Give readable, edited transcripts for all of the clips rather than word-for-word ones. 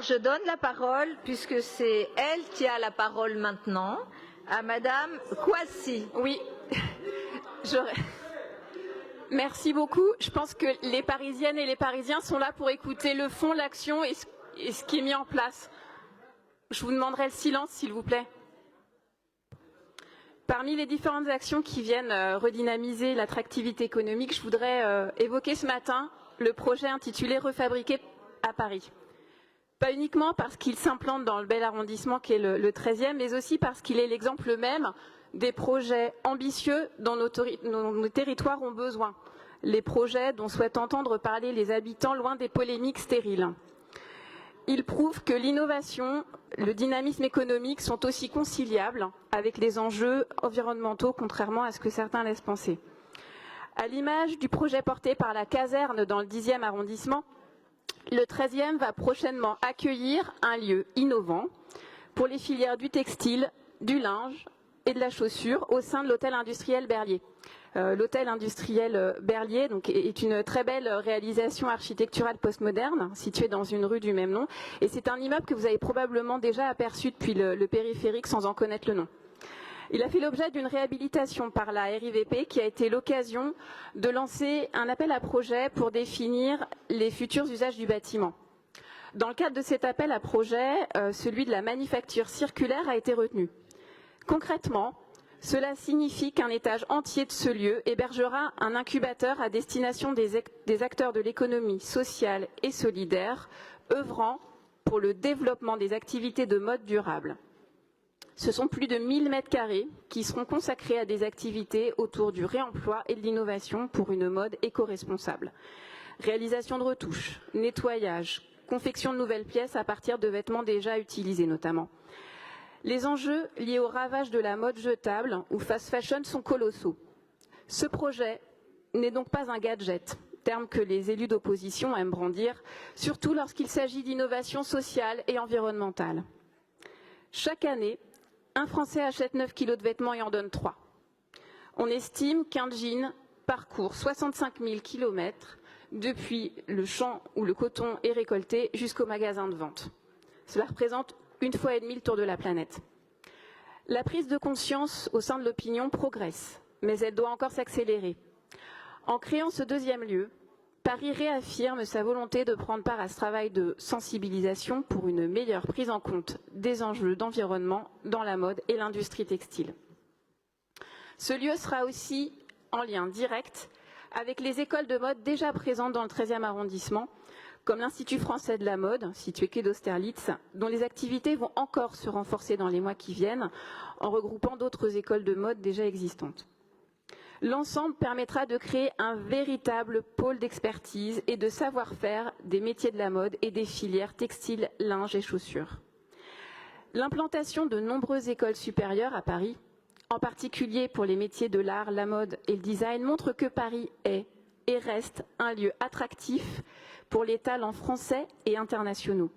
Je donne la parole, puisque c'est elle qui a la parole maintenant, à Madame Kouassi. Oui. Merci beaucoup. Je pense que les Parisiennes et les Parisiens sont là pour écouter le fond, l'action et ce qui est mis en place. Je vous demanderai le silence, s'il vous plaît. Parmi les différentes actions qui viennent redynamiser l'attractivité économique, je voudrais évoquer ce matin le projet intitulé Refabriquer à Paris. Pas uniquement parce qu'il s'implante dans le bel arrondissement qu'est le 13e, mais aussi parce qu'il est l'exemple même des projets ambitieux dont nos territoires ont besoin. Les projets dont souhaitent entendre parler les habitants loin des polémiques stériles. Il prouve que l'innovation, le dynamisme économique sont aussi conciliables avec les enjeux environnementaux, contrairement à ce que certains laissent penser. À l'image du projet porté par la caserne dans le 10e arrondissement, le 13e va prochainement accueillir un lieu innovant pour les filières du textile, du linge et de la chaussure au sein de l'hôtel industriel Berlier. L'hôtel industriel Berlier donc, est une très belle réalisation architecturale postmoderne située dans une rue du même nom. Et c'est un immeuble que vous avez probablement déjà aperçu depuis le périphérique sans en connaître le nom. Il a fait l'objet d'une réhabilitation par la RIVP qui a été l'occasion de lancer un appel à projet pour définir les futurs usages du bâtiment. Dans le cadre de cet appel à projet, celui de la manufacture circulaire a été retenu. Concrètement, cela signifie qu'un étage entier de ce lieu hébergera un incubateur à destination des acteurs de l'économie sociale et solidaire, œuvrant pour le développement des activités de mode durable. Ce sont plus de 1000 mètres carrés qui seront consacrés à des activités autour du réemploi et de l'innovation pour une mode éco-responsable. Réalisation de retouches, nettoyage, confection de nouvelles pièces à partir de vêtements déjà utilisés notamment. Les enjeux liés au ravage de la mode jetable ou fast fashion sont colossaux. Ce projet n'est donc pas un gadget, terme que les élus d'opposition aiment brandir, surtout lorsqu'il s'agit d'innovation sociale et environnementale. Chaque année, un Français achète 9 kilos de vêtements et en donne 3. On estime qu'un jean parcourt 65 000 kilomètres depuis le champ où le coton est récolté jusqu'au magasin de vente. Cela représente 1,5 fois le tour de la planète. La prise de conscience au sein de l'opinion progresse, mais elle doit encore s'accélérer. En créant ce deuxième lieu, Paris réaffirme sa volonté de prendre part à ce travail de sensibilisation pour une meilleure prise en compte des enjeux d'environnement dans la mode et l'industrie textile. Ce lieu sera aussi en lien direct avec les écoles de mode déjà présentes dans le 13e arrondissement, comme l'Institut français de la mode, situé quai d'Austerlitz, dont les activités vont encore se renforcer dans les mois qui viennent, en regroupant d'autres écoles de mode déjà existantes. L'ensemble permettra de créer un véritable pôle d'expertise et de savoir-faire des métiers de la mode et des filières textiles, linge et chaussures. L'implantation de nombreuses écoles supérieures à Paris, en particulier pour les métiers de l'art, la mode et le design, montre que Paris est et reste un lieu attractif pour les talents français et internationaux.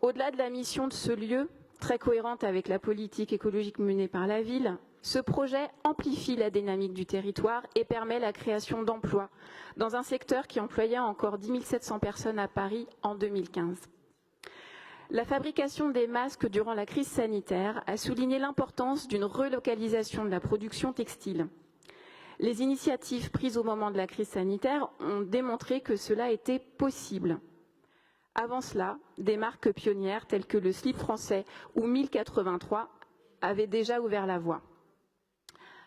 Au-delà de la mission de ce lieu, très cohérente avec la politique écologique menée par la ville, ce projet amplifie la dynamique du territoire et permet la création d'emplois dans un secteur qui employait encore 10 700 personnes à Paris en 2015. La fabrication des masques durant la crise sanitaire a souligné l'importance d'une relocalisation de la production textile. Les initiatives prises au moment de la crise sanitaire ont démontré que cela était possible. Avant cela, des marques pionnières telles que le slip français ou 1083 avaient déjà ouvert la voie.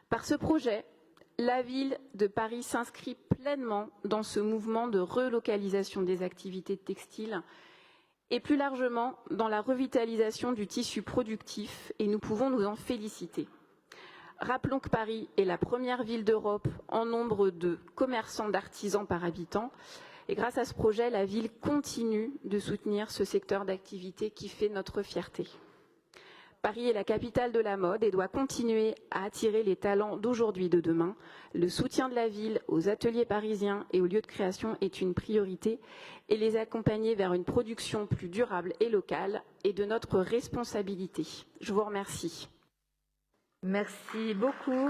Par ce projet, la ville de Paris s'inscrit pleinement dans ce mouvement de relocalisation des activités textiles et plus largement dans la revitalisation du tissu productif, et nous pouvons nous en féliciter. Rappelons que Paris est la première ville d'Europe en nombre de commerçants d'artisans par habitant. Et grâce à ce projet, la ville continue de soutenir ce secteur d'activité qui fait notre fierté. Paris est la capitale de la mode et doit continuer à attirer les talents d'aujourd'hui et de demain. Le soutien de la ville aux ateliers parisiens et aux lieux de création est une priorité et les accompagner vers une production plus durable et locale est de notre responsabilité. Je vous remercie. Merci beaucoup.